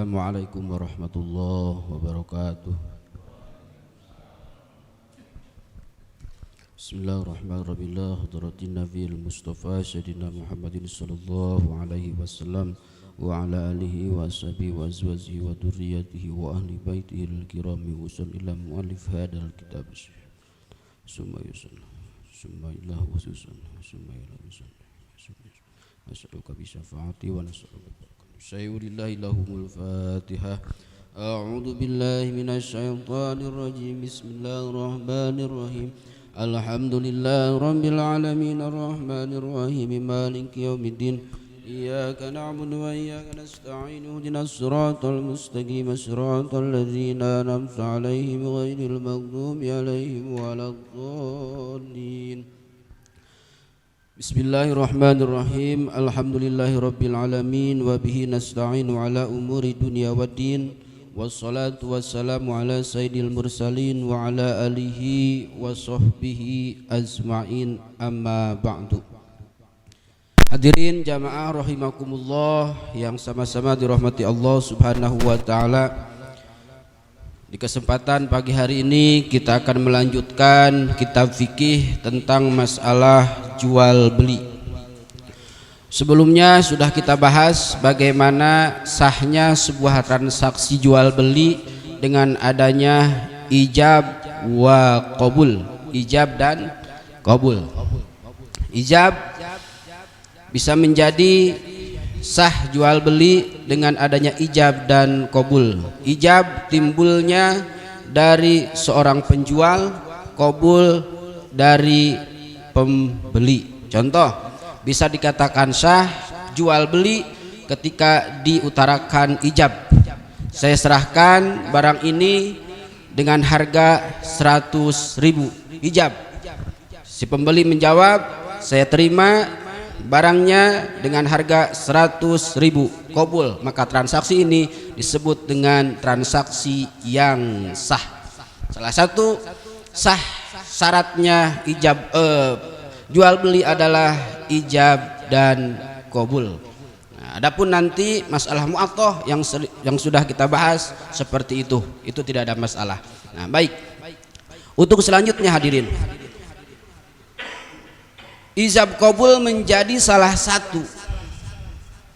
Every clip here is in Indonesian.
Assalamualaikum warahmatullahi wabarakatuh. Bismillahirrahmanirrahim. Hadratin Nabiil Mustafa Sayyidina Muhammadin sallallahu alaihi wasallam wa ala alihi wa ashabihi wa azwajihi wa dzurriyyatihi wa ahli baitihi al-kirami wa ila muallif hadzal kitab. Summa yusalli summa ilah wa summa ilah nas'aluka bi syafaati wa nas'aluka sayyulillahi lahumul fatihah. A'udzu billahi minasy syaithanir rajim. Bismillahirrahmanirrahim. Alhamdulillahi rabbil alamin arrahmanir rahim maliki yaumiddin. Iyyaka na'budu wa iyyaka nasta'in ihdinas siratal mustaqim siratal ladzina an'amta 'alaihim ghairil maghdubi 'alaihim waladdallin. Bismillahirrahmanirrahim. Alhamdulillahi rabbil alamin wa bihi nasta'inu ala umuri dunya waddin. Wassalatu wassalamu ala sayyidil mursalin wa ala alihi wa sahbihi azma'in, amma ba'du. Hadirin jamaah rahimakumullah yang sama-sama dirahmati Allah subhanahu wa ta'ala. Di kesempatan pagi hari ini kita akan melanjutkan kitab fikih tentang masalah jual beli. Sebelumnya sudah kita bahas bagaimana sahnya sebuah transaksi jual beli dengan adanya ijab wa qabul. Ijab dan qabul. Ijab bisa menjadi sah jual beli dengan adanya ijab dan qabul. Ijab timbulnya dari seorang penjual, qabul dari pembeli. Contoh, bisa dikatakan sah jual beli ketika diutarakan ijab. Saya serahkan barang ini dengan harga 100.000, ijab. Si pembeli menjawab, saya terima barangnya dengan harga 100.000, qabul. Maka transaksi ini disebut dengan transaksi yang sah. Salah satu sah syaratnya ijab jual beli adalah ijab dan qabul. Nah, adapun nanti masalah mu'athah yang sudah kita bahas seperti itu tidak ada masalah. Nah, baik. Untuk selanjutnya hadirin, ijab qabul menjadi salah satu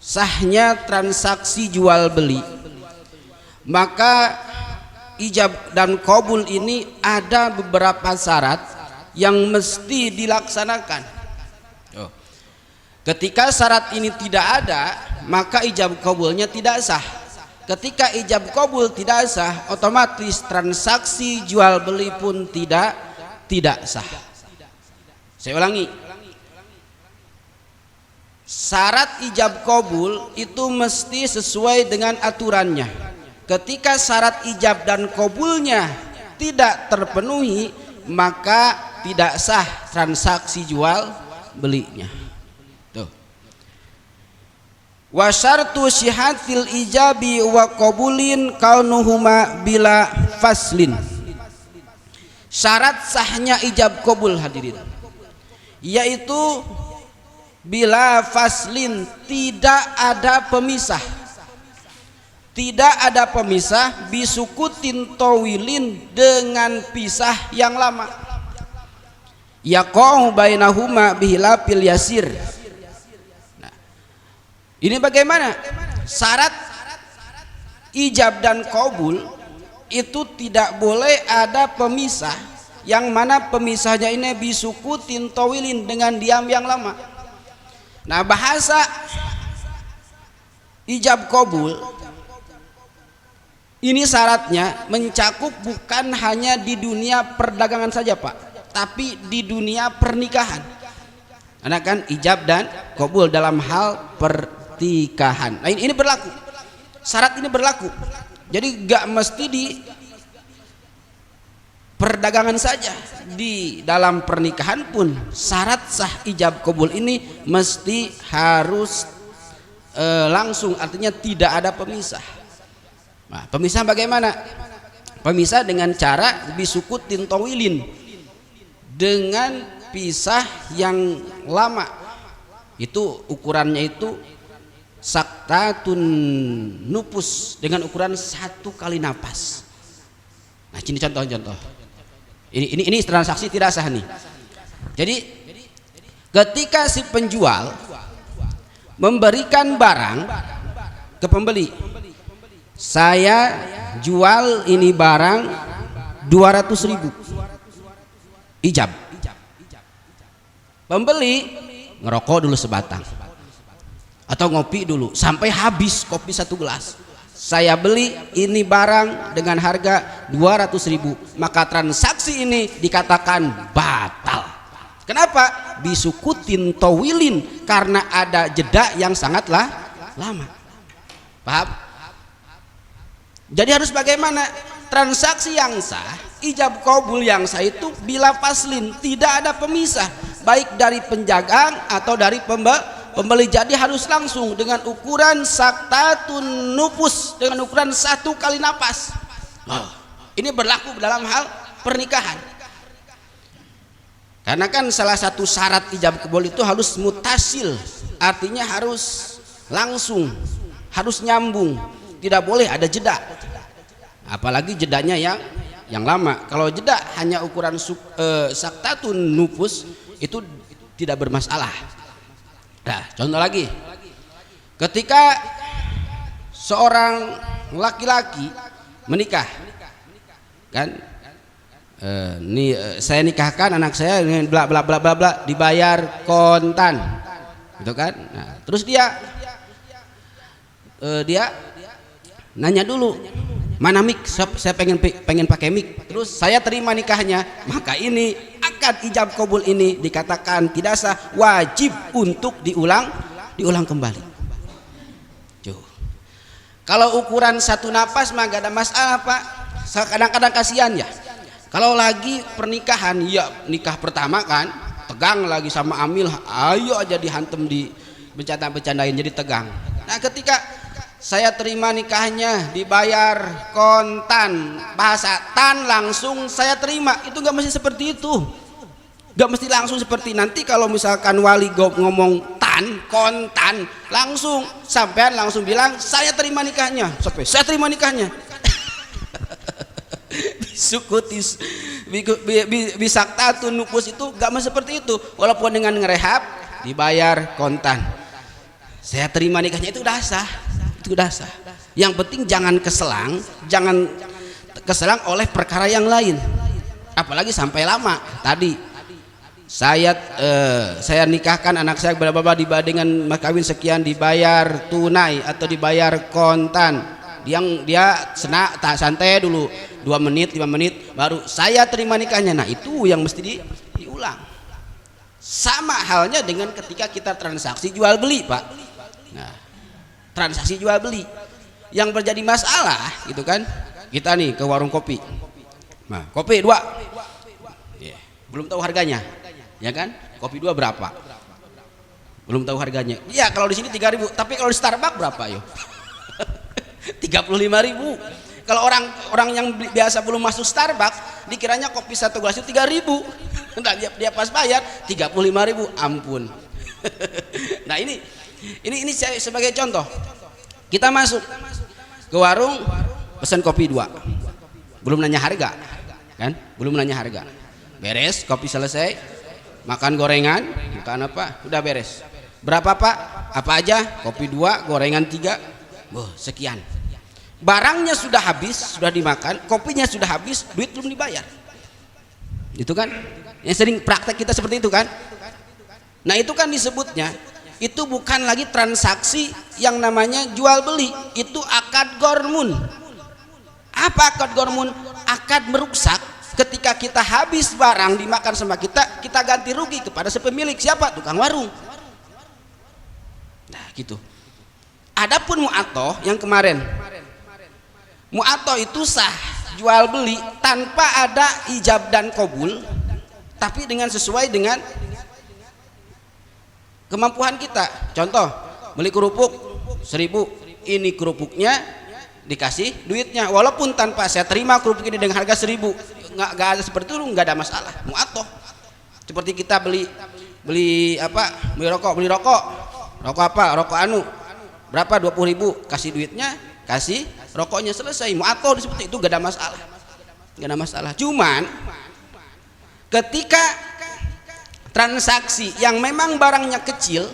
sahnya transaksi jual beli. Maka ijab dan qabul ini ada beberapa syarat yang mesti dilaksanakan. Ketika syarat ini tidak ada, maka ijab qabulnya tidak sah. Ketika ijab qabul tidak sah, otomatis transaksi jual beli pun tidak sah. Saya ulangi, syarat ijab qabul itu mesti sesuai dengan aturannya. Ketika syarat ijab dan qabulnya tidak terpenuhi, maka tidak sah transaksi jual belinya. Tuh. Wa syartu syihatil ijabi wa qabulin kaunuhuma bila faslin. Syarat sahnya ijab qabul hadirin, yaitu bila faslin, tidak ada pemisah. Tidak ada pemisah, bisukutin tawilin, dengan pisah yang lama. Yaqa'u bainahuma bihilafil yasir. Nah, ini bagaimana? Syarat ijab dan qabul itu tidak boleh ada pemisah, yang mana pemisahnya ini bisukutin tawilin, dengan diam yang lama. Nah, bahasa ijab qabul ini syaratnya mencakup bukan hanya di dunia perdagangan saja, Pak, tapi di dunia pernikahan. Karena kan ijab dan qabul dalam hal pernikahan. Nah, ini berlaku. Syarat ini berlaku. Jadi gak mesti di perdagangan saja, di dalam pernikahan pun syarat sah ijab qabul ini mesti harus langsung, artinya tidak ada pemisah. Nah, pemisah bagaimana? Pemisah dengan cara bisukutin tawilin, dengan pisah yang lama. Itu ukurannya itu saktatun nupus dengan ukuran 1 kali napas. Nah, ini contoh-contoh. Ini transaksi tidak sah nih. Jadi ketika si penjual memberikan barang ke pembeli, saya jual ini barang 200.000 ijab. Pembeli ngerokok dulu sebatang atau ngopi dulu sampai habis kopi 1 gelas. Saya beli ini barang dengan harga 200.000, maka transaksi ini dikatakan batal. Kenapa? Bisukutin towilin, karena ada jeda yang sangatlah lama. Paham? Jadi harus bagaimana? Transaksi yang sah, ijab kabul yang sah itu bila faslin, tidak ada pemisah, baik dari penjagang atau dari pembeli. Jadi harus langsung dengan ukuran saktatun nufus, dengan ukuran 1 kali napas. Ini berlaku dalam hal pernikahan. Karena kan salah satu syarat ijab kabul itu harus mutasil, artinya harus langsung, harus nyambung, tidak boleh ada jeda. Apalagi jedanya yang lama. Kalau jeda hanya ukuran saktatun nufus itu tidak bermasalah. Nah, contoh lagi, ketika seorang laki-laki menikah, kan, saya nikahkan anak saya dengan bla bla bla bla bla, dibayar kontan, gitu kan? Nah, terus dia nanya dulu, mana mik? Saya pengen pakai mik. Terus saya terima nikahnya, maka ini akad ijab kabul ini dikatakan tidak sah, wajib untuk diulang kembali. Kalau ukuran 1 napas mah gak ada masalah, Pak. Kadang-kadang kasihan ya, kalau lagi pernikahan, ya nikah pertama kan tegang lagi sama Amil, ayo aja dihantem, di bercanda-bercandain, jadi tegang. Nah, ketika saya terima nikahnya dibayar kontan, bahasa tan langsung saya terima, itu nggak mesti seperti itu, nggak mesti langsung seperti nanti kalau misalkan wali ngomong tan kontan langsung, sampean langsung bilang saya terima nikahnya, saya terima nikahnya. Sukutis bisaktatun nupus itu nggak mesti seperti itu, walaupun dengan ngerehab dibayar kontan, saya terima nikahnya, itu udah sah. Yang penting jangan keselang oleh perkara yang lain, apalagi sampai lama. Tadi saya nikahkan anak saya berapa dengan mas kawin sekian, dibayar tunai atau dibayar kontan, dia santai dulu 2 menit 5 menit baru saya terima nikahnya. Nah, itu yang mesti diulang. Sama halnya dengan ketika kita transaksi jual beli, Pak. Nah, transaksi jual beli yang terjadi masalah gitu kan, kita nih ke warung kopi, nah kopi 2 belum tahu harganya, ya kan, kopi 2 berapa belum tahu harganya. Ya kalau di sini 3.000, tapi kalau di Starbucks berapa yo? 35.000. Kalau orang yang biasa belum masuk Starbucks dikiranya kopi 1 gelas itu 3.000. Nah, dia pas bayar 35.000, ampun. Nah, ini saya sebagai contoh, kita masuk ke warung pesan kopi 2, belum nanya harga kan, beres kopi selesai, makan gorengan, makan apa, udah beres, berapa Pak, apa aja, kopi 2, gorengan 3, sekian. Barangnya sudah habis, sudah dimakan, kopinya sudah habis, duit belum dibayar. Itu kan yang sering praktek kita seperti itu kan. Nah, itu kan disebutnya, itu bukan lagi transaksi yang namanya jual beli, itu akad gormun. Apa akad gormun? Akad meruksak. Ketika kita habis barang dimakan sama kita ganti rugi kepada si pemilik. Siapa? Tukang warung. Nah, gitu. Adapun mu'atoh yang kemarin, mu'atoh itu sah jual beli tanpa ada ijab dan kabul, tapi sesuai dengan kemampuan kita. Contoh, beli kerupuk 1.000, ini kerupuknya dikasih duitnya, walaupun tanpa saya terima kerupuk ini dengan harga 1.000, nggak ada seperti itu, nggak ada masalah. Mu'atoh seperti kita beli rokok apa, rokok anu berapa 20.000, kasih duitnya, kasih rokoknya, selesai. Mu'atoh seperti itu gak ada masalah, gak ada masalah. Cuman ketika transaksi yang memang barangnya kecil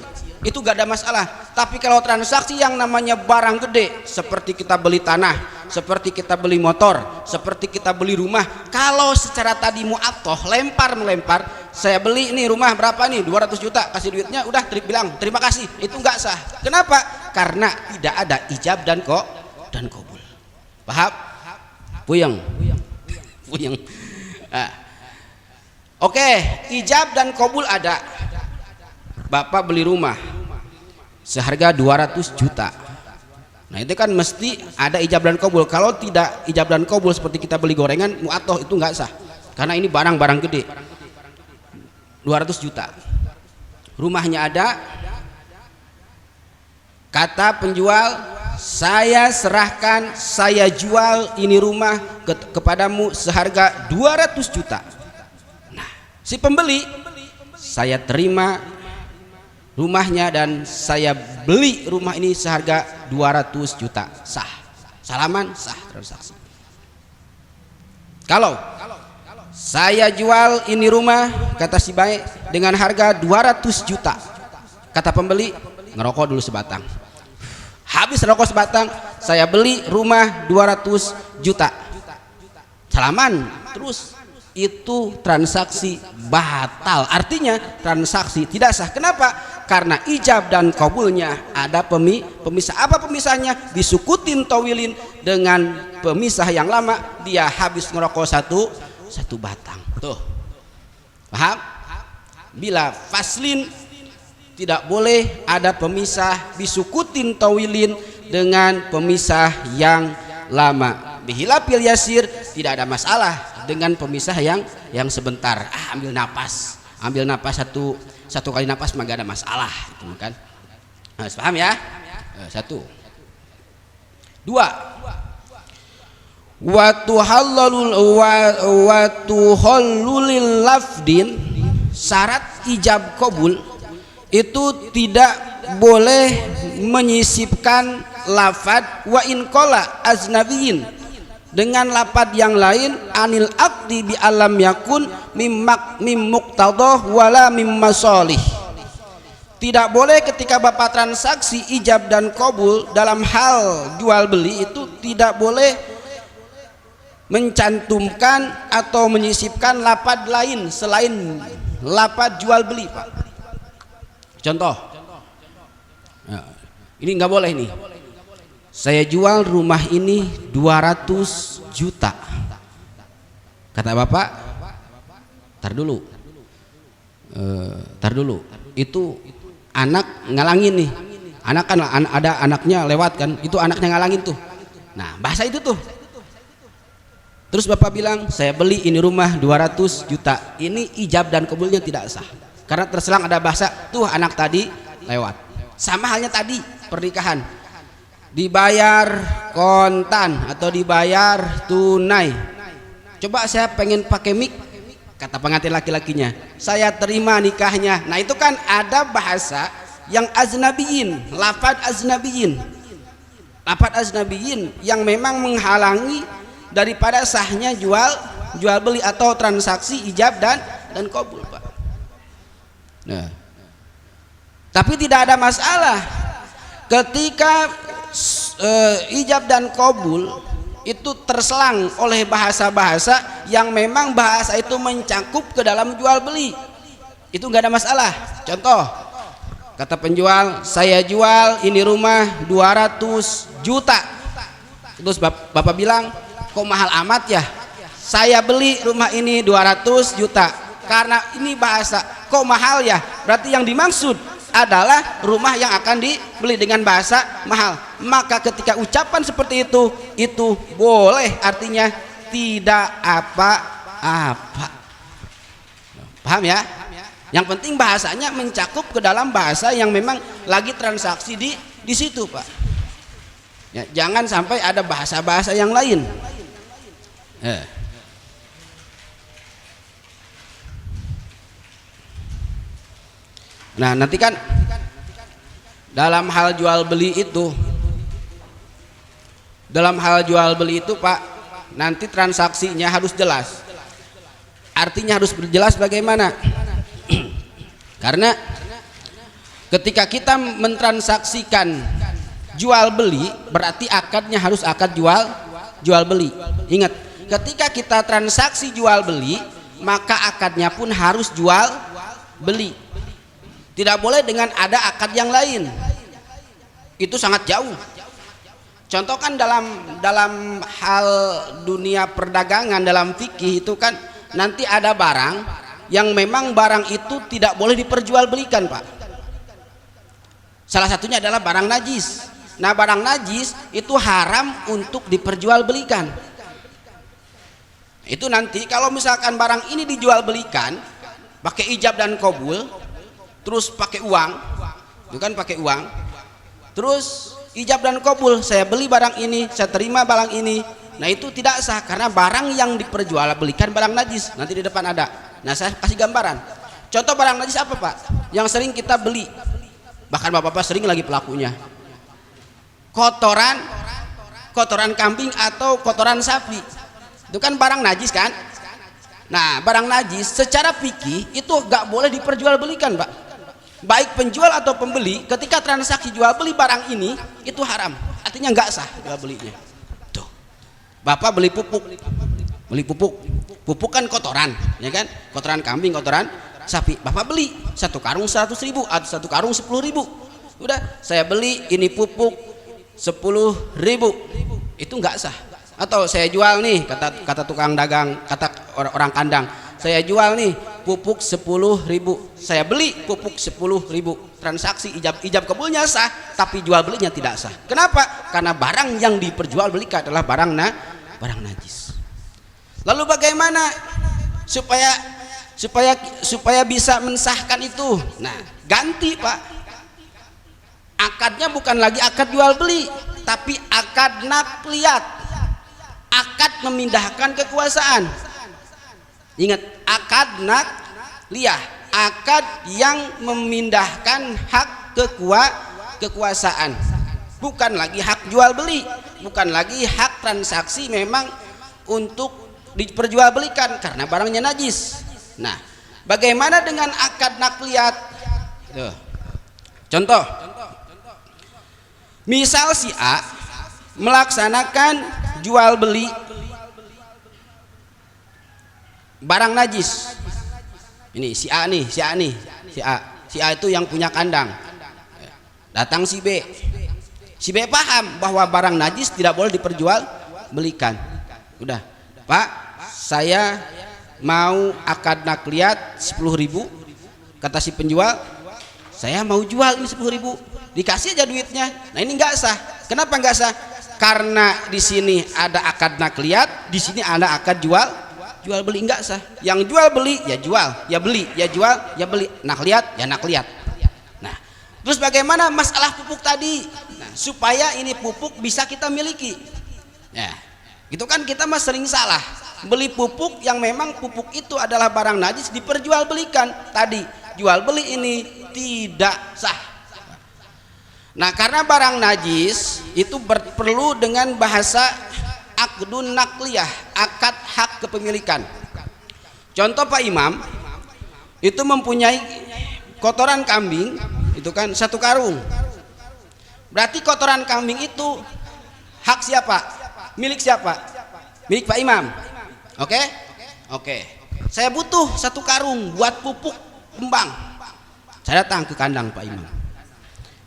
itu gak ada masalah. Tapi kalau transaksi yang namanya barang gede, seperti kita beli tanah, seperti kita beli motor, seperti kita beli rumah, kalau secara tadi mu'atoh, lempar melempar, saya beli ini rumah berapa nih, 200 juta, kasih duitnya, udah bilang terima kasih, itu nggak sah. Kenapa? Karena tidak ada ijab dan kabul. Paham? Puyeng. Nah. Oke, ijab dan kabul ada. Bapak beli rumah seharga 200 juta. Nah itu kan mesti ada ijab dan kabul. Kalau tidak ijab dan kabul seperti kita beli gorengan, mu'atoh itu nggak sah. Karena ini barang-barang gede. 200 juta. Rumahnya ada. Kata penjual, saya serahkan, saya jual ini rumah kepadamu seharga 200 juta. Nah, si pembeli, saya terima rumahnya dan saya beli rumah ini seharga 200 juta, sah. Salaman, sah transaksi. Kalau saya jual ini rumah, kata si baik, dengan harga 200 juta, kata pembeli, ngerokok dulu sebatang. Habis rokok sebatang, saya beli rumah 200 juta. Salaman, terus itu transaksi batal, artinya transaksi tidak sah. Kenapa? Karena ijab dan kabulnya ada pemisah. Apa pemisahnya? Disukutin tawilin, dengan pemisah yang lama dia habis ngerokok satu batang. Tuh, paham? Bila faslin tidak boleh ada pemisah, disukutin tawilin dengan pemisah yang lama. Bihilafil yasir, tidak ada masalah dengan pemisah yang sebentar. Ambil napas satu kali napas mah gak ada masalah, gitu kan. Nah, paham ya? Satu. Dua, wa tuhallulil lafdin, syarat ijab kabul itu tidak boleh menyisipkan lafad wa in qala aznabiyin dengan lafad yang lain anil aqdi bi alam yakun mim muqtadah wala mim masalih. Tidak boleh ketika bapak transaksi ijab dan kabul dalam hal jual beli itu tidak boleh mencantumkan atau menyisipkan lafad lain selain lafad jual beli, Pak. Contoh, nah, ini nggak boleh nih. Saya jual rumah ini 200 juta. Kata bapak, tar dulu. Itu anak ngalangin nih. Anak kan ada anaknya lewat kan. Itu anaknya ngalangin tuh. Nah, bahasa itu tuh. Terus bapak bilang, saya beli ini rumah 200 juta. Ini ijab dan kabulnya tidak sah. Karena terselang ada bahasa, tuh anak tadi lewat. Sama halnya tadi pernikahan, dibayar kontan atau dibayar tunai. Coba saya pengen pakai mik, kata pengantin laki-lakinya, saya terima nikahnya. Nah itu kan ada bahasa yang aznabiyin, lafad aznabiyin yang memang menghalangi daripada sahnya jual beli atau transaksi ijab dan kabul, Pak. Nah, tapi tidak ada masalah ketika ijab dan kabul itu terselang oleh bahasa-bahasa yang memang bahasa itu mencakup ke dalam jual beli, itu nggak ada masalah. Contoh, kata penjual, saya jual ini rumah 200 juta. Terus bapak bilang, kok mahal amat ya? Saya beli rumah ini 200 juta. Karena ini bahasa kok mahal ya, berarti yang dimaksud adalah rumah yang akan dibeli dengan bahasa mahal. Maka ketika ucapan seperti itu boleh, artinya tidak apa-apa. Paham ya? Yang penting bahasanya mencakup ke dalam bahasa yang memang lagi transaksi di situ, Pak. Ya, jangan sampai ada bahasa-bahasa yang lain. Nah nanti kan dalam hal jual beli itu Pak, nanti transaksinya harus jelas. Artinya harus berjelas bagaimana? Karena ketika kita mentransaksikan jual beli, berarti akadnya harus akad jual beli. Ingat, ketika kita transaksi jual beli, maka akadnya pun harus jual beli. Tidak boleh dengan ada akad yang lain. Itu sangat jauh. Contoh kan dalam hal dunia perdagangan, dalam fikih itu kan nanti ada barang yang memang barang itu tidak boleh diperjualbelikan, Pak. Salah satunya adalah barang najis. Nah, barang najis itu haram untuk diperjualbelikan. Itu nanti kalau misalkan barang ini dijualbelikan pakai ijab dan qabul, terus pakai uang, itu kan pakai uang, terus ijab dan qabul, saya beli barang ini, saya terima barang ini, nah itu tidak sah karena barang yang diperjualbelikan barang najis. Nanti di depan ada, nah saya kasih gambaran. Contoh barang najis apa, Pak, yang sering kita beli, bahkan bapak-bapak sering lagi pelakunya, kotoran kambing atau kotoran sapi, itu kan barang najis kan. Nah, barang najis secara fikih itu gak boleh diperjualbelikan, Pak. Baik penjual atau pembeli, ketika transaksi jual beli barang ini itu haram, artinya nggak sah jual belinya. Tuh, bapak beli pupuk kan kotoran, ya kan, kotoran kambing, kotoran sapi, bapak beli 1 karung 100.000 atau 1 karung 10.000. Udah, saya beli ini pupuk 10.000, itu nggak sah. Atau saya jual nih, kata tukang dagang, kata orang kandang, saya jual nih pupuk 10.000, saya beli pupuk 10.000, transaksi ijab kabulnya sah, tapi jual belinya tidak sah. Kenapa? Karena barang yang diperjualbelikan adalah barang najis. Lalu bagaimana supaya bisa mensahkan itu? Nah, ganti, Pak. Akadnya bukan lagi akad jual beli, tapi akad nakliyat, akad memindahkan kekuasaan. Ingat, akad nakliyah, akad yang memindahkan hak kekuasaan, bukan lagi hak jual beli, bukan lagi hak transaksi memang untuk diperjualbelikan karena barangnya najis. Nah, bagaimana dengan akad nakliyat? Contoh, misal si A melaksanakan jual beli barang najis. Ini si A itu yang punya kandang. Datang si B paham bahwa barang najis tidak boleh diperjualbelikan. Udah, Pak, saya mau akad nakliyat 10.000, kata si penjual, saya mau jual ini 10.000, dikasih aja duitnya. Nah, ini nggak sah. Kenapa nggak sah? Karena di sini ada akad nakliyat, di sini ada akad jual beli, enggak sah. Yang jual beli ya jual, ya beli, ya jual, ya beli, nakliyat ya nakliyat. Nah, terus bagaimana masalah pupuk tadi? Nah, supaya ini pupuk bisa kita miliki. Ya, itu kan kita mah sering salah beli pupuk yang memang pupuk itu adalah barang najis diperjualbelikan. Tadi jual beli ini tidak sah. Nah, karena barang najis itu perlu dengan bahasa akdun nakliyah, akad hak kepemilikan. Contoh, Pak Imam itu mempunyai kotoran kambing, itu kan 1 karung. Berarti kotoran kambing itu hak siapa? Milik siapa? Milik Pak Imam. Oke? Saya butuh 1 karung buat pupuk kembang. Saya datang ke kandang Pak Imam.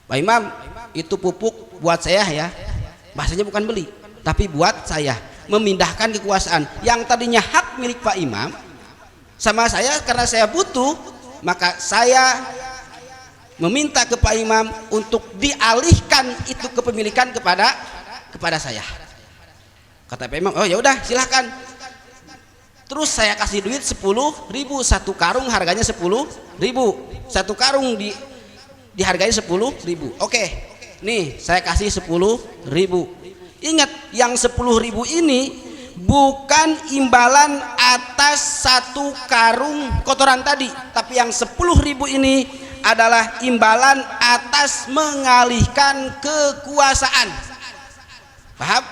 Pak Imam, itu pupuk buat saya ya. Bahasanya bukan beli, tapi buat saya, memindahkan kekuasaan yang tadinya hak milik Pak Imam sama saya. Karena saya butuh, maka saya meminta ke Pak Imam untuk dialihkan itu kepemilikan kepada saya. Kata Pak Imam, oh ya udah silahkan. Terus saya kasih duit 10.000, 1 karung harganya 10.000, 1 karung dihargai 10.000. Oke, nih saya kasih 10.000. Ingat, yang 10.000 ini bukan imbalan atas 1 karung kotoran tadi, tapi yang 10.000 ini adalah imbalan atas mengalihkan kekuasaan. Paham?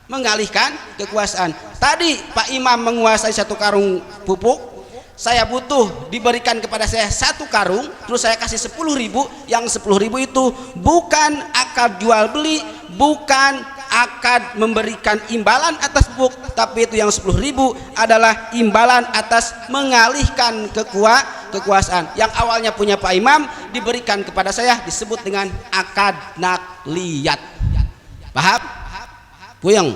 Mengalihkan kekuasaan. Tadi Pak Imam menguasai 1 karung pupuk, saya butuh diberikan kepada saya 1 karung, terus saya kasih 10.000. Yang 10.000 itu bukan akad jual beli, bukan akad memberikan imbalan atas pupuk, tapi itu yang 10.000 adalah imbalan atas mengalihkan kekuasaan. Yang awalnya punya Pak Imam diberikan kepada saya, disebut dengan akad nakliyat. Paham? Puyeng.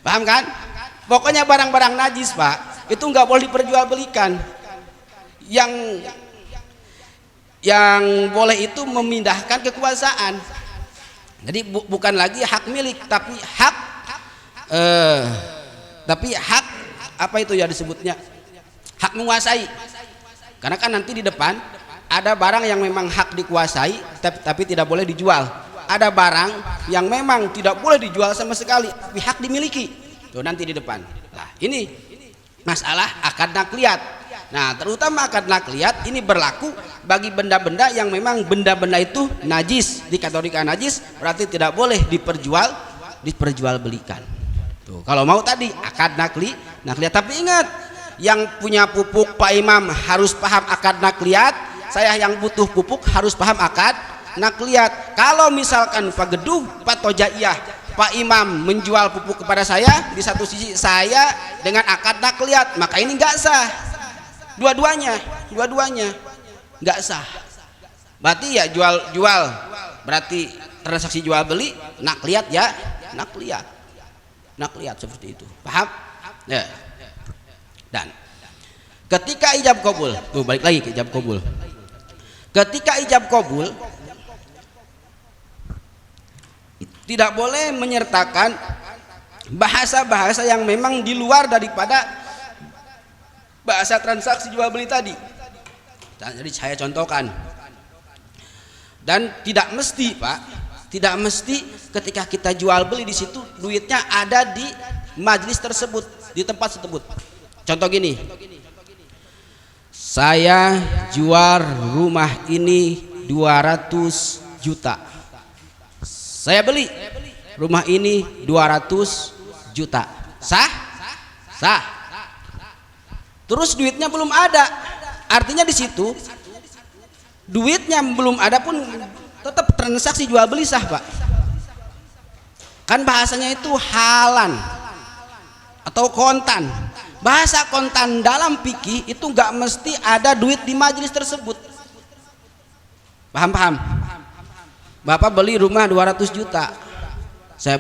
Paham kan? Pokoknya barang-barang najis, Pak, itu nggak boleh diperjualbelikan. Yang boleh itu memindahkan kekuasaan. Jadi bukan lagi hak milik, tapi hak apa itu ya disebutnya, hak menguasai. Karena kan nanti di depan ada barang yang memang hak dikuasai tapi tidak boleh dijual. Ada barang yang memang tidak boleh dijual sama sekali tapi hak dimiliki. Tuh nanti di depan. Nah, ini masalah akad nakliyat. Nah, terutama akad nakliyat ini berlaku bagi benda-benda yang memang benda-benda itu najis, dikategorikan najis, berarti tidak boleh diperjualbelikan. Tuh, kalau mau tadi akad nakliyat. Tapi ingat, yang punya pupuk Pak Imam harus paham akad nakliyat, saya yang butuh pupuk harus paham akad nakliyat. Kalau misalkan Pak Geduh, Pak Tojaiyah, Pak Imam menjual pupuk kepada saya, di satu sisi saya dengan akad nakliyat, maka ini nggak sah. Dua-duanya nggak sah. Berarti ya jual berarti transaksi jual beli, nakliyat ya nakliyat seperti itu. Paham? Ya. Dan ketika ijab kabul, tuh balik lagi ke ijab kabul. Ketika ijab kabul tidak boleh menyertakan bahasa-bahasa yang memang di luar daripada bahasa transaksi jual beli tadi. Jadi saya contohkan. Dan tidak mesti, Pak, tidak mesti ketika kita jual beli di situ duitnya ada di majelis tersebut, di tempat tersebut. Contoh gini, saya jual rumah ini 200 juta. Saya beli rumah ini 200 juta. Sah? Sah. Terus duitnya belum ada. Artinya di situ duitnya belum ada pun tetap transaksi jual beli sah, Pak. Kan bahasanya itu halan atau kontan. Bahasa kontan dalam fikih itu nggak mesti ada duit di majelis tersebut. Paham? Bapak beli rumah 200 juta. Saya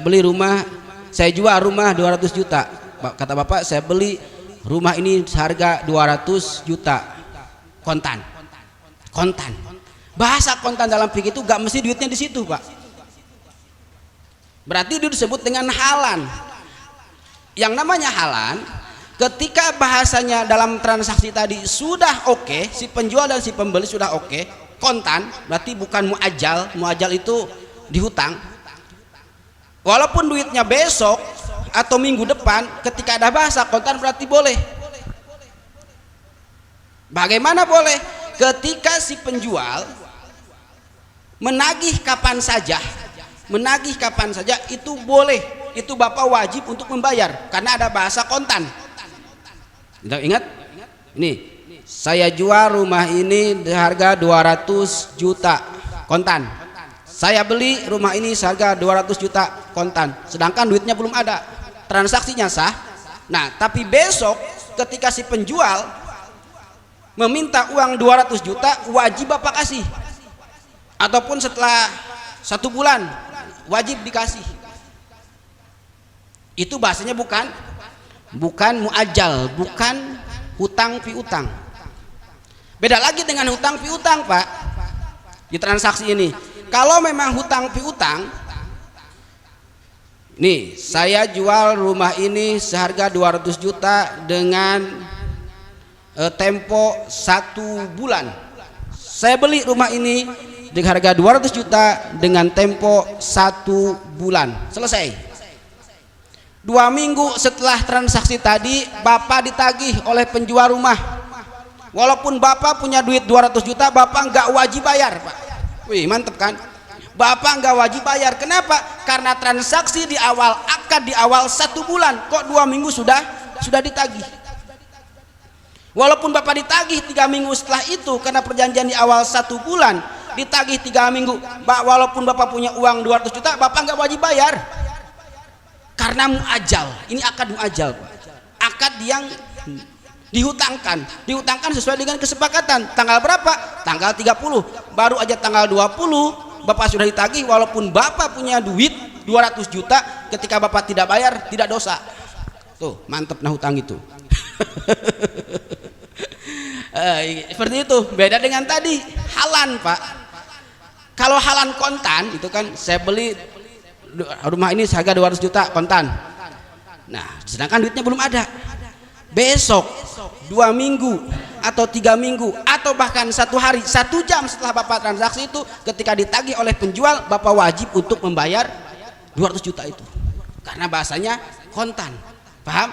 jual rumah 200 juta. Kata Bapak, saya beli rumah ini seharga 200 juta. Kontan. Bahasa kontan dalam fikih itu gak mesti duitnya di situ, Pak. Berarti itu disebut dengan halan. Yang namanya halan, ketika bahasanya dalam transaksi tadi sudah oke, si penjual dan si pembeli sudah oke, kontan, berarti bukan muajal. Muajal itu dihutang. Walaupun duitnya besok atau minggu depan, ketika ada bahasa kontan berarti boleh. Bagaimana boleh? Ketika si penjual menagih kapan saja itu boleh. Itu Bapak wajib untuk membayar karena ada bahasa kontan. Ingat? Ini saya jual rumah ini harga 200 juta kontan. Saya beli rumah ini seharga 200 juta kontan. Sedangkan duitnya belum ada. Transaksinya sah. Nah, tapi besok ketika si penjual meminta uang 200 juta, wajib Bapak kasih. Ataupun setelah 1 bulan wajib dikasih. Itu bahasanya bukan muajal, bukan hutang piutang. Beda lagi dengan hutang piutang, Pak. Di transaksi ini, kalau memang hutang piutang, nih saya jual rumah ini seharga 200 juta dengan tempo 1 bulan. Saya beli rumah ini dengan harga 200 juta dengan tempo 1 bulan. Selesai. 2 minggu setelah transaksi tadi, Bapak ditagih oleh penjual rumah Walaupun bapak punya duit 200 juta, bapak nggak wajib bayar, Pak. Wih, mantep kan? Bapak nggak wajib bayar. Kenapa? Karena transaksi di awal akad di awal 1 bulan, kok 2 minggu sudah ditagih. Walaupun bapak ditagih 3 minggu setelah itu, karena perjanjian di awal 1 bulan ditagih 3 minggu, walaupun bapak punya uang 200 juta, bapak nggak wajib bayar. Karena muajal, ini akad muajal, Pak. Akad yang dihutangkan sesuai dengan kesepakatan. Tanggal berapa? Tanggal 30. Baru aja tanggal 20 bapak sudah ditagih, walaupun bapak punya duit 200 juta, ketika bapak tidak bayar tidak dosa. Tuh, mantep nah hutang itu. Seperti itu. Beda dengan tadi halan, Pak. Kalau halan kontan itu kan, saya beli rumah ini seharga 200 juta kontan. Nah, sedangkan duitnya belum ada. Besok 2 minggu atau 3 minggu atau bahkan 1 hari, 1 jam setelah bapak transaksi itu, ketika ditagih oleh penjual, bapak wajib untuk membayar 200 juta itu, karena bahasanya kontan. Paham?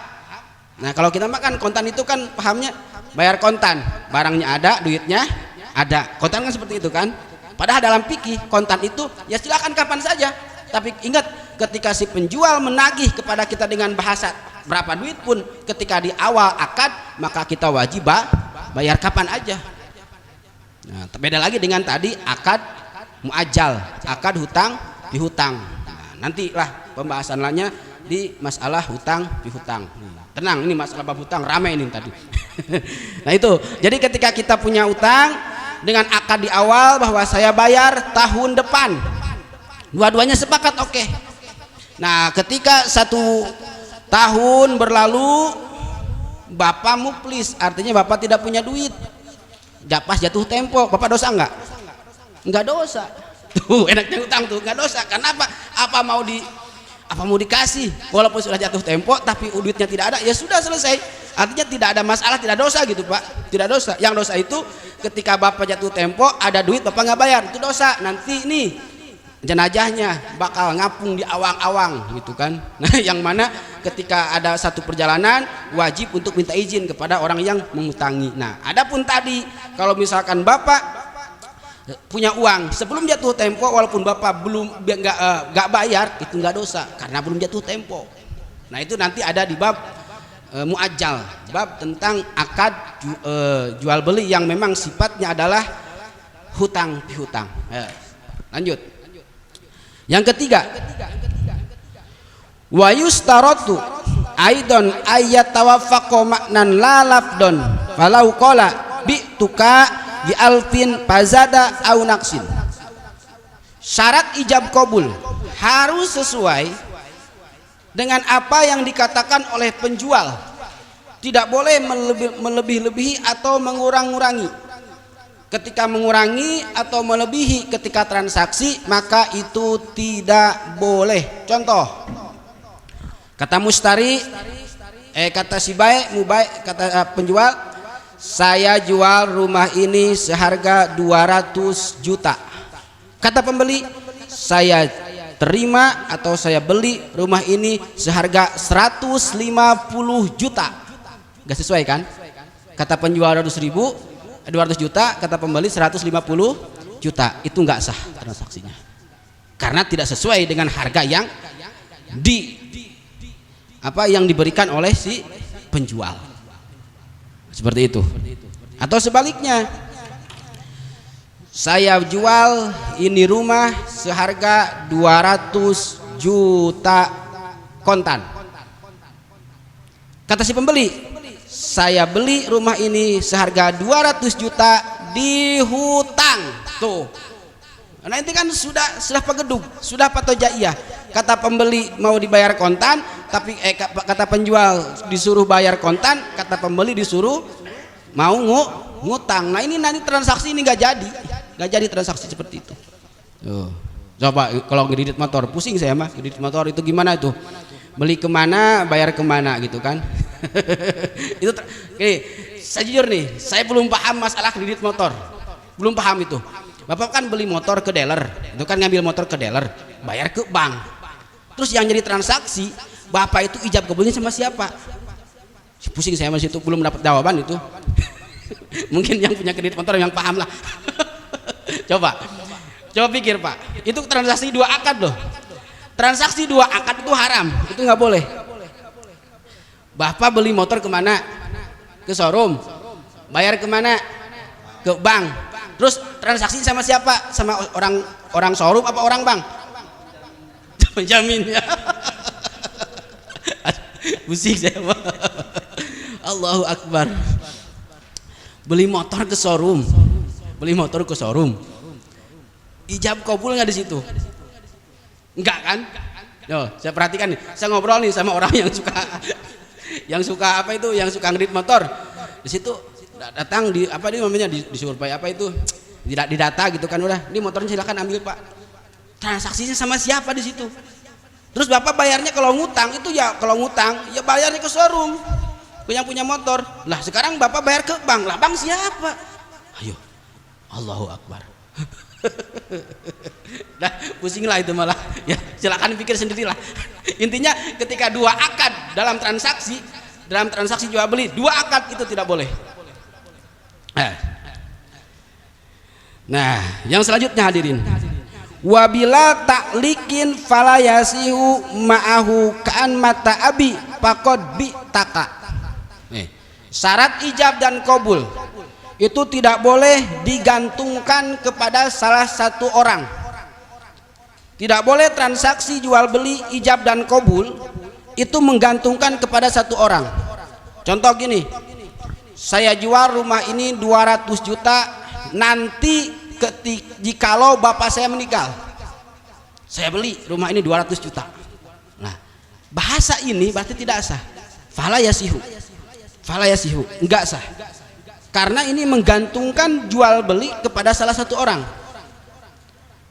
Nah, kalau kita makan kontan itu kan pahamnya bayar kontan, barangnya ada, duitnya ada. Kontan kan seperti itu kan. Padahal dalam fikih kontan itu ya silakan kapan saja, tapi ingat, ketika si penjual menagih kepada kita dengan bahasa berapa duit pun, ketika di awal akad, maka kita wajib bayar kapan aja. Nah, beda lagi dengan tadi akad muajal, akad hutang pihutang. Nah, nantilah pembahasan lainnya di masalah hutang pihutang. Tenang, ini masalah bab hutang ramai ini tadi. Nah itu, jadi ketika kita punya utang dengan akad di awal bahwa saya bayar tahun depan, dua-duanya sepakat, oke. Nah, ketika 1 tahun berlalu, bapak muflis, artinya bapak tidak punya duit, pas jatuh tempo, bapak dosa nggak? Nggak dosa. Tuh enaknya utang tuh, nggak dosa. Kenapa? Apa mau dikasih, walaupun sudah jatuh tempo tapi duitnya tidak ada, ya sudah selesai. Artinya tidak ada masalah, tidak dosa gitu, Pak. Tidak dosa. Yang dosa itu ketika bapak jatuh tempo ada duit bapak nggak bayar, itu dosa. Nanti nih jenazahnya bakal ngapung di awang-awang gitu kan. Nah, yang mana ketika ada satu perjalanan wajib untuk minta izin kepada orang yang mengutangi. Nah, adapun tadi kalau misalkan bapak punya uang sebelum jatuh tempo, walaupun bapak belum nggak bayar, itu nggak dosa karena belum jatuh tempo. Nah, itu nanti ada di bab muajal, bab tentang akad jual beli yang memang sifatnya adalah hutang pihutang. Lanjut. Yang ketiga, wa yustaratu aidon ayat tawaffaqo maknan la lafdon falau qala bi'tuka bi alfin pazada au naqsin. Syarat ijab kabul harus sesuai dengan apa yang dikatakan oleh penjual, tidak boleh melebih-lebihi atau mengurang-ngurangi. Ketika mengurangi atau melebihi ketika transaksi, maka itu tidak boleh. Contoh, kata mustari, kata si mubai, kata penjual, saya jual rumah ini seharga 200 juta. Kata pembeli, saya terima atau saya beli rumah ini seharga 150 juta. Gak sesuai kan? Kata penjual 200 juta, kata pembeli 150 juta. Itu nggak sah transaksinya, karena tidak sesuai dengan harga yang yang diberikan oleh si penjual. Seperti itu. Atau sebaliknya, saya jual ini rumah seharga 200 juta kontan. Kata si pembeli, saya beli rumah ini seharga 200 juta dihutang. Tuh. Nah, ini kan sudah pegeduk, sudah patojaiyah. Kata pembeli mau dibayar kontan, tapi kata penjual disuruh bayar kontan, kata pembeli disuruh mau ngutang. Nah, ini nanti transaksi ini nggak jadi transaksi seperti itu. Coba kalau ngedit motor, pusing saya mah. Ngedit motor itu gimana itu? Beli kemana, bayar kemana gitu kan? Itu saya jujur nih, saya belum paham masalah kredit motor, belum paham itu. Bapak kan beli motor ke dealer, itu kan ngambil motor ke dealer, bayar ke bank. Terus yang jadi transaksi, bapak itu ijab kabulnya sama siapa? Pusing saya masih itu, belum dapat jawaban itu. Mungkin yang punya kredit motor yang paham lah. Coba pikir Pak, itu transaksi 2 akad loh. Transaksi 2 akad itu haram, itu nggak boleh. Bapak beli motor kemana? Ke showroom. Bayar kemana? Ke bank. Terus transaksi sama siapa? Sama orang showroom apa orang bank? Penjaminnya. Pusing saya Pak. Allahu Akbar. Beli motor ke showroom. Ijab kabul nggak di situ? Enggak kan? Yo, saya perhatikan nih. Saya ngobrol nih sama orang yang suka apa itu? Yang suka ngedit motor. Di situ datang di apa ini namanya di survei apa itu? Di data gitu kan udah. Ini motornya silakan ambil Pak. Transaksinya sama siapa di situ? Terus Bapak bayarnya kalau ngutang itu ya bayarnya ke showroom. Yang punya motor. Lah sekarang Bapak bayar ke bank. Lah bank siapa? Ayo. Allahu Akbar. Nah, pusing lah itu malah. Ya, silakan pikir sendirilah. Intinya ketika 2 akad dalam transaksi jual beli, 2 akad itu tidak boleh. Nah, yang selanjutnya hadirin. Wabila taklikin falayasihu ma'ahu ka'an mata abi pakod bi taka. Syarat ijab dan kabul itu tidak boleh digantungkan kepada salah satu orang. Tidak boleh transaksi jual beli ijab dan kabul itu menggantungkan kepada satu orang. Contoh gini, saya jual rumah ini 200 juta nanti jikalau bapak saya meninggal, saya beli rumah ini 200 juta. Nah, bahasa ini berarti tidak sah. Fala yasihu, enggak sah. Karena ini menggantungkan jual beli kepada salah satu orang.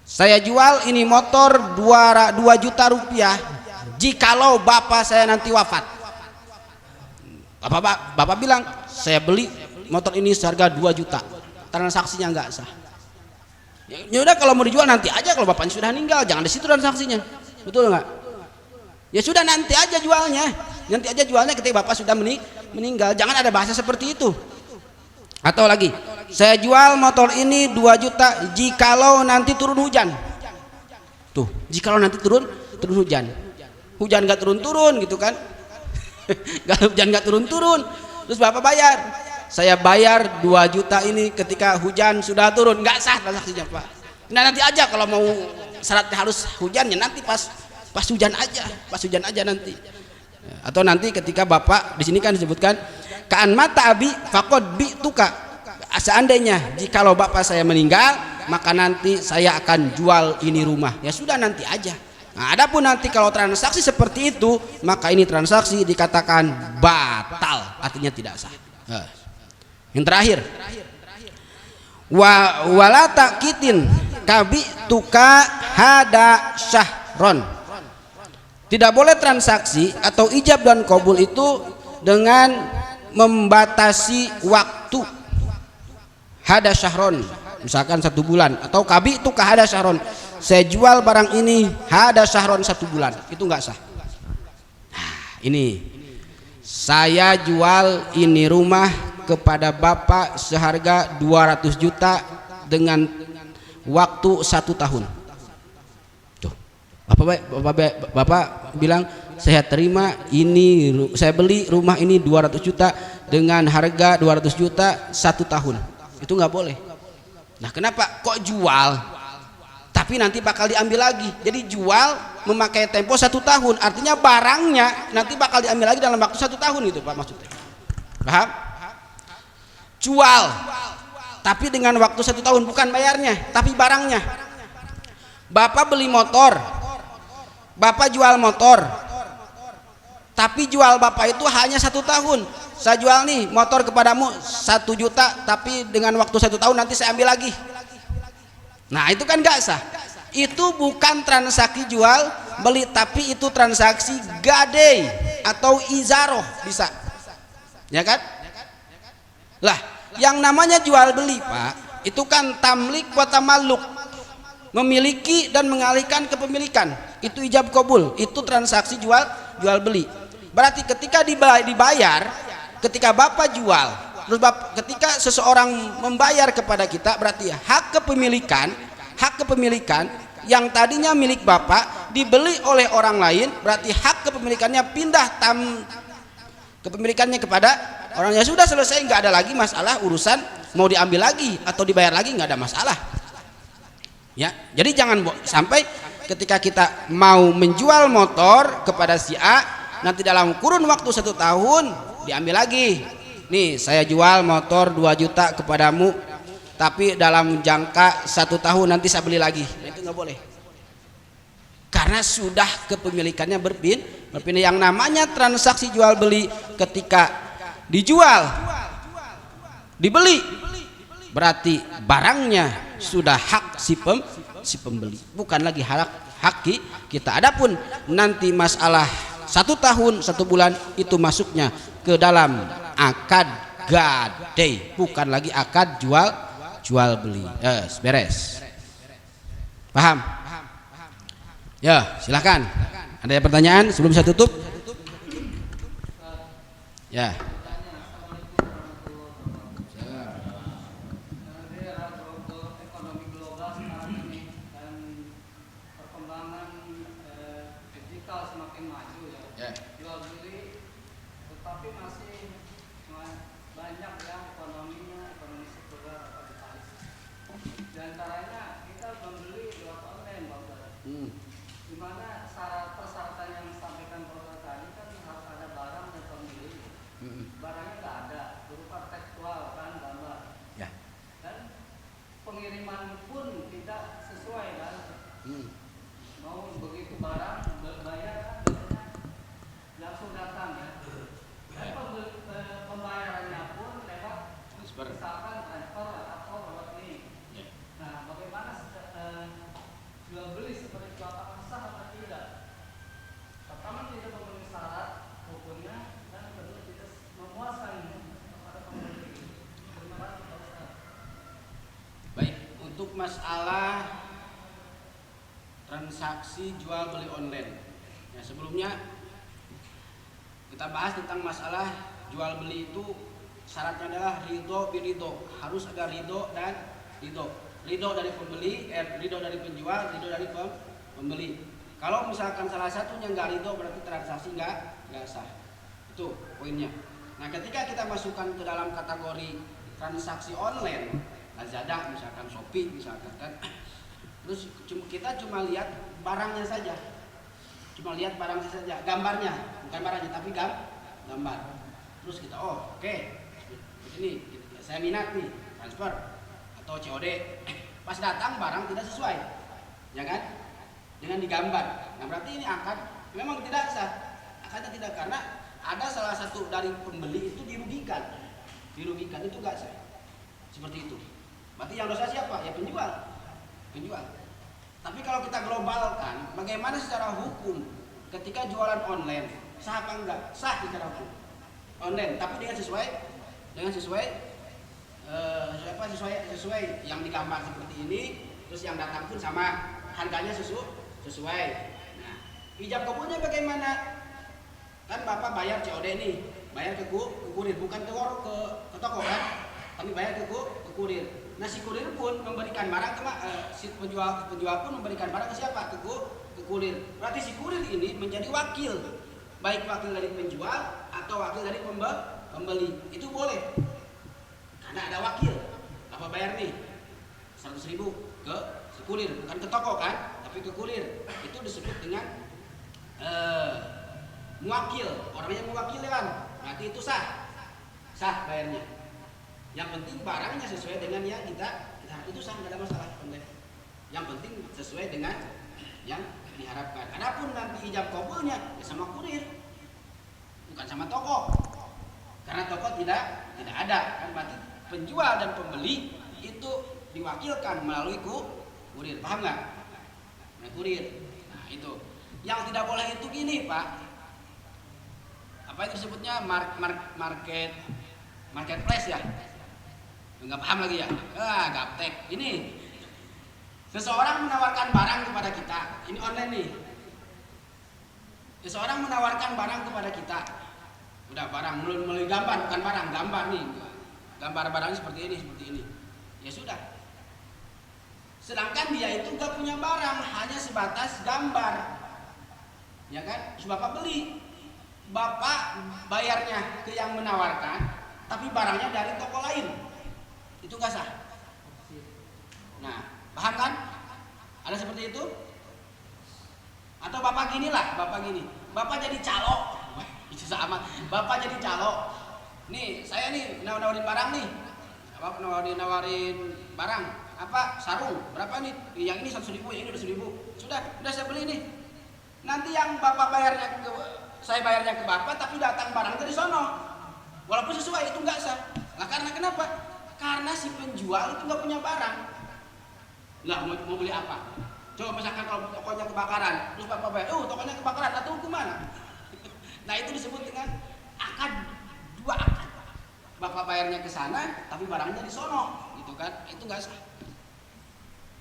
Saya jual ini motor 2 juta rupiah jikalau bapak saya nanti wafat. Bapak bilang saya beli motor ini seharga 2 juta, transaksinya enggak sah. Ya udah kalau mau dijual nanti aja kalau bapaknya sudah meninggal, jangan di situ transaksinya. Betul enggak? Ya sudah nanti aja jualnya. Ketika bapak sudah meninggal, jangan ada bahasa seperti itu. Atau lagi, saya jual motor ini 2 juta jikalau nanti turun hujan. Tuh, jikalau nanti turun hujan. Hujan enggak turun-turun gitu kan. Hujan enggak turun-turun. Terus bapak bayar. Saya bayar 2 juta ini ketika hujan sudah turun, enggak sah transaksinya Pak. Nah, nanti aja kalau mau syaratnya harus hujannya nanti pas hujan aja nanti. Atau nanti ketika bapak di sini kan disebutkan ka'an mata abi faqad bi tuka. Seandainya jikalau bapak saya meninggal, maka nanti saya akan jual ini rumah. Ya sudah nanti aja. Nah, adapun nanti kalau transaksi seperti itu, maka ini transaksi dikatakan batal, artinya tidak sah. Yang terakhir, wala takitin kabi tuka hada syahron. Tidak boleh transaksi atau ijab dan kabul itu dengan membatasi waktu. Hada syahron, misalkan 1 bulan, atau kabi tuka hada syahron. Saya jual barang ini hada syahron 1 bulan, itu enggak sah. Nah, ini saya jual ini rumah kepada bapak seharga 200 juta dengan waktu 1 tahun. Tuh, bapak bilang saya terima ini, saya beli rumah ini 200 juta dengan harga 200 juta 1 tahun. Itu nggak boleh. Nah, kenapa kok jual tapi nanti bakal diambil lagi? Jadi jual memakai tempo 1 tahun, artinya barangnya nanti bakal diambil lagi dalam waktu 1 tahun gitu Pak maksudnya. Paham? Jual tapi dengan waktu 1 tahun, bukan bayarnya tapi barangnya. Bapak beli motor, bapak jual motor, tapi jual bapak itu hanya 1 tahun. Saya jual nih motor kepadamu 1 juta, tapi dengan waktu 1 tahun nanti saya ambil lagi. Nah, itu kan gak sah. Itu bukan transaksi jual beli, tapi itu transaksi gadai atau izaroh, bisa ya kan? Lah, yang namanya jual beli Pak, itu kan tamlik wa tamalluk, memiliki dan mengalihkan kepemilikan. Itu ijab kabul, itu transaksi jual beli. Berarti ketika dibayar, ketika bapak jual Terus ketika seseorang membayar kepada kita, berarti hak kepemilikan yang tadinya milik bapak dibeli oleh orang lain, berarti hak kepemilikannya pindah kepemilikannya kepada orang yang sudah selesai, nggak ada lagi masalah urusan mau diambil lagi atau dibayar lagi, nggak ada masalah. Ya, jadi jangan sampai ketika kita mau menjual motor kepada si A, nanti dalam kurun waktu 1 tahun diambil lagi. Nih saya jual motor 2 juta kepadamu, tapi dalam jangka 1 tahun nanti saya beli lagi. Nah, itu nggak boleh. Karena sudah kepemilikannya berpindah. Yang namanya transaksi jual beli, ketika dijual, dibeli, berarti barangnya sudah hak si pembeli, bukan lagi hak kita. Adapun nanti masalah 1 tahun 1 bulan itu masuknya ke dalam akad gade, bukan lagi akad jual beli. Beres. Paham? Ya, silakan. Ada pertanyaan sebelum saya tutup? Ya. Masalah transaksi jual beli online. Ya, sebelumnya kita bahas tentang masalah jual beli itu syaratnya adalah ridho birido, harus ada ridho dan ridho. Ridho dari pembeli, ridho dari penjual, ridho dari pembeli. Kalau misalkan salah satunya nggak ridho, berarti transaksi nggak sah. Itu poinnya. Nah, ketika kita masukkan ke dalam kategori transaksi online, Lazada misalkan, Shopee misalkan kan, terus kita cuma lihat barangnya saja, gambarnya, bukan barangnya tapi gambar. Terus kita oke, ini saya minat nih, transfer atau COD. Pas datang barang tidak sesuai, ya kan, dengan digambar. Nah, berarti ini akad memang tidak sah. Akadnya tidak, karena ada salah satu dari pembeli itu dirugikan itu nggak sah. Seperti itu. Berarti yang dosa siapa? Ya penjual. Tapi kalau kita globalkan, bagaimana secara hukum ketika jualan online sah apa enggak? Sah secara hukum online, tapi dengan sesuai yang digambar seperti ini, terus yang datang pun sama, harganya sesuai. Nah, ijab kabulnya bagaimana? Kan Bapak bayar COD nih, bayar ke kurir, bukan ke toko kan, tapi bayar ke kurir. Nah, si kurir pun memberikan barang si penjual pun memberikan barang ke siapa? Ke kurir. Berarti si kurir ini menjadi wakil, baik wakil dari penjual atau wakil dari pembeli. Itu boleh, karena ada wakil. Apa bayar nih 100.000 ke si kurir, bukan ke toko kan, tapi ke kurir. Itu disebut dengan muwakil, orangnya mewakilkan. Berarti itu sah bayarnya. Yang penting barangnya sesuai dengan yang kita itu sah, tidak ada masalah. Yang penting sesuai dengan yang diharapkan. Adapun nanti ijab kabulnya ya sama kurir, bukan sama toko. Karena toko tidak ada kan, berarti penjual dan pembeli itu diwakilkan melalui kurir. Paham nggak? Nah, kurir. Nah, itu. Yang tidak boleh itu gini, Pak. Apa itu disebutnya marketplace ya? Nggak paham lagi ya? Gaptek. Ini seseorang menawarkan barang kepada kita. Ini online nih. Seseorang menawarkan barang kepada kita. Udah barang melalui gambar, bukan barang, gambar nih. gambar barangnya seperti ini, ya sudah. Sedangkan dia itu gak punya barang, hanya sebatas gambar, ya kan? Terus bapak beli, bapak bayarnya ke yang menawarkan, tapi barangnya dari toko lain, itu gak sah. Nah, paham kan? Ada seperti itu? Atau bapak gini, bapak jadi calo, itu sama, bapak jadi calo. Nih, saya nih nawarin barang nih, apa nawarin barang, apa sarung, berapa nih? Yang ini 100.000, yang ini 200.000. Sudah saya beli nih. Nanti yang bapak bayarnya saya bayarnya ke bapak, tapi datang barang dari sono, walaupun sesuai itu nggak sah. Nah, karena kenapa? Karena si penjual itu nggak punya barang. Lah mau beli apa? Coba misalkan kalau tokonya kebakaran, terus bapak bayar, tokonya kebakaran, atau hukum mana? Nah, itu disebut dengan dua akad. Bapak bayarnya ke sana, tapi barangnya di sono, gitu kan? Itu nggak sah.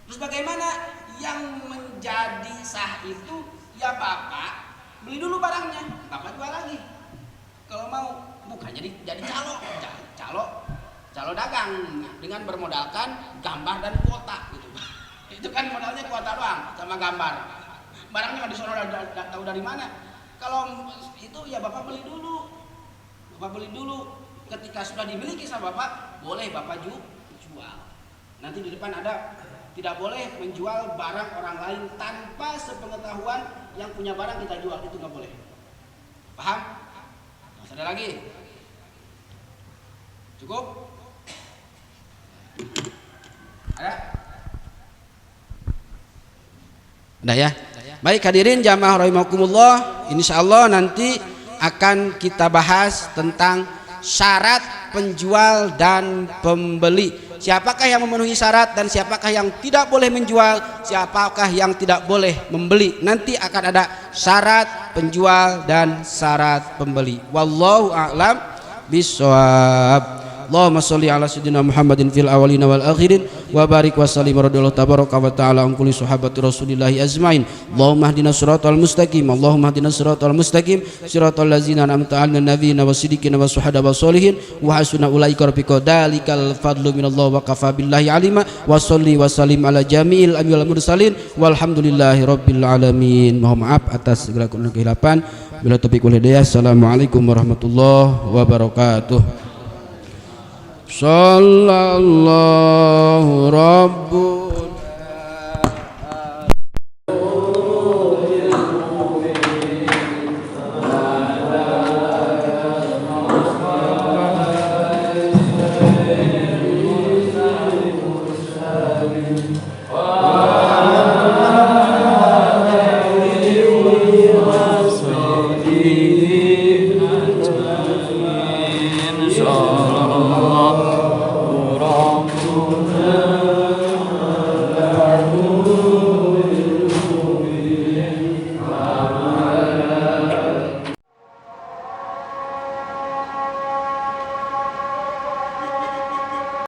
Terus bagaimana? Yang menjadi sah itu ya bapak beli dulu barangnya, bapak jual lagi. Kalau mau, bukan jadi calo dagang dengan bermodalkan gambar dan kuota, gitu. Itu kan modalnya kuota doang sama gambar. Barangnya di sono tahu dari mana? Kalau itu ya bapak beli dulu. Ketika sudah dimiliki sama bapak, boleh bapak jual. Nanti di depan ada, tidak boleh menjual barang orang lain tanpa sepengetahuan yang punya barang kita jual, itu nggak boleh. Paham? Masih ada lagi? Cukup? Ada? Udah ya? Baik hadirin jamaah rahimakumullah, insyaallah nanti akan kita bahas tentang syarat penjual dan pembeli. Siapakah yang memenuhi syarat dan siapakah yang tidak boleh menjual, siapakah yang tidak boleh membeli. Nanti akan ada syarat penjual dan syarat pembeli. Wallahu a'lam bishawab. Allahumma sholli ala sayyidina Muhammadin fil awwalina wal akhirin wa barik wa sallim radhiyallahu tabaraka wa ta'ala an kulli sahabati Rasulillahi azmain. Allahumma hdina siratal mustaqim, Allahumma hdina siratal mustaqim, siratal ladzina an'amta 'alaihim nabiyina wasiddiqina wassyuhada wassolihin wa hasuna ulaika rafiqa. Dalikal fadlu minallah wa kafa billahi alima. Wa sholli wa sallim ala jami'il anbiya'il mursalin walhamdulillahi rabbil alamin. Mohon maaf atas segala kehilapan. Bila taufiq wal hidayah. Assalamualaikum warahmatullahi wabarakatuh. Sallallahu Rabbuna Allah